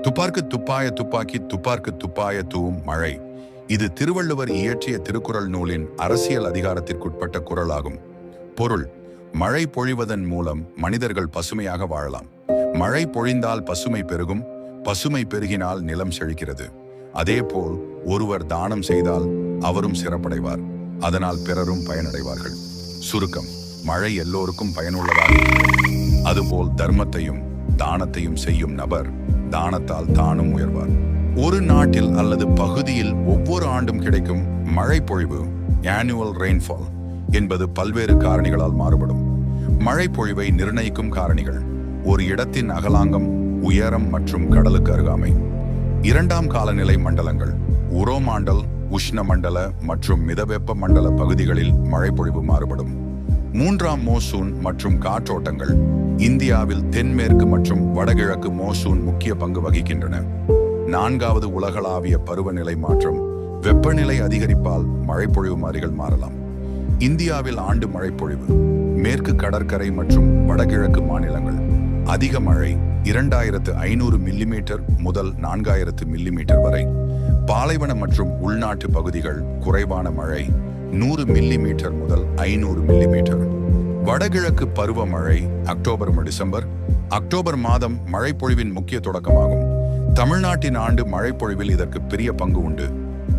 துப்பார்க்கு துப்பாய துப்பாக்கி துப்பார்க்கு துப்பாய தூவும் மழை. இது திருவள்ளுவர் இயற்றிய திருக்குறள் நூலின் அரசியல் அதிகாரத்திற்குட்பட்ட குறளாகும். பொருள்: மழை பொழிவதன் மூலம் மனிதர்கள் பசுமையாக வாழலாம். மழை பொழிந்தால் பசுமை பெருகும், பசுமை பெருகினால் நிலம் செழிக்கிறது. அதேபோல் ஒருவர் தானம் செய்தால் அவரும் சிறப்படைவார், அதனால் பிறரும் பயனடைவார்கள். சுருக்கம்: மழை எல்லோருக்கும் பயனுள்ளதாக இருக்கிறது. அதுபோல் தர்மத்தையும் தானத்தையும் செய்யும் நபர் தானத்தால் தானும் உயர்வார். ஒரு நாட்டில் அல்லது பகுதியில் ஒவ்வொரு ஆண்டும் கிடைக்கும் மழை பொழிவு ஆனுவல் ரெயின்ஃபால் என்பது பல்வேறு காரணிகளால் மாறுபடும். மழை பொழிவை நிர்ணயிக்கும் காரணிகள்: ஒரு இடத்தின் அகலாங்கம், உயரம் மற்றும் கடலுக்கு அருகாமை. இரண்டாம் காலநிலை மண்டலங்கள்: உரோமாண்டல், உஷ்ணமண்டல மற்றும் மிதவெப்ப மண்டல பகுதிகளில் மழை பொழிவு மாறுபடும். மூன்றாம் மோசூன் மற்றும் காற்றோட்டங்கள்: இந்தியாவில் தென்மேற்கு மற்றும் வடகிழக்கு மோசூன் முக்கிய பங்கு வகிக்கின்றன. நான்காவது உலகளாவிய பருவநிலை மாற்றம்: வெப்பநிலை அதிகரிப்பால் மழைப்பொழிவு மாறிகள் மாறலாம். இந்தியாவில் ஆண்டு மழைப்பொழிவு: மேற்கு கடற்கரை மற்றும் வடகிழக்கு மாநிலங்கள் அதிக மழை 2500 மில்லிமீட்டர் முதல் 4000 மில்லிமீட்டர் வரை. பாலைவன மற்றும் உள்நாட்டு பகுதிகள் குறைவான மழை 100 மில்லிமீட்டர் முதல் 500 மில்லிமீட்டர். வடகிழக்கு பருவமழை அக்டோபர் டிசம்பர். அக்டோபர் மாதம் மழைப்பொழிவின் முக்கிய தொடக்கமாகும். தமிழ்நாட்டின் ஆண்டு மழைப்பொழிவில் இதற்கு பெரிய பங்கு உண்டு.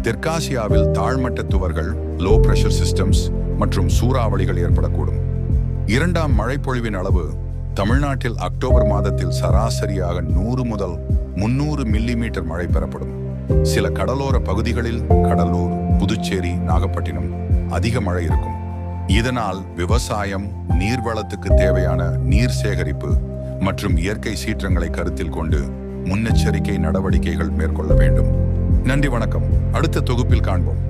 தெற்காசியாவில் தாழ்மட்ட துவர்கள், லோ பிரஷர் சிஸ்டம்ஸ் மற்றும் சூறாவளிகள் ஏற்படக்கூடும். இரண்டாம் மழைப்பொழிவின் அளவு: தமிழ்நாட்டில் அக்டோபர் மாதத்தில் சராசரியாக 100 முதல் 300 மில்லிமீட்டர் மழை பெறப்படும். சில கடலோர பகுதிகளில் கடலூர், புதுச்சேரி, நாகப்பட்டினம் அதிக மழை இருக்கும். இதனால் விவசாயம், நீர்வளத்துக்கு தேவையான நீர் சேகரிப்பு மற்றும் இயற்கை சீற்றங்களை கருத்தில் கொண்டு முன்னெச்சரிக்கை நடவடிக்கைகள் மேற்கொள்ள வேண்டும். நன்றி, வணக்கம். அடுத்த தொகுப்பில் காண்போம்.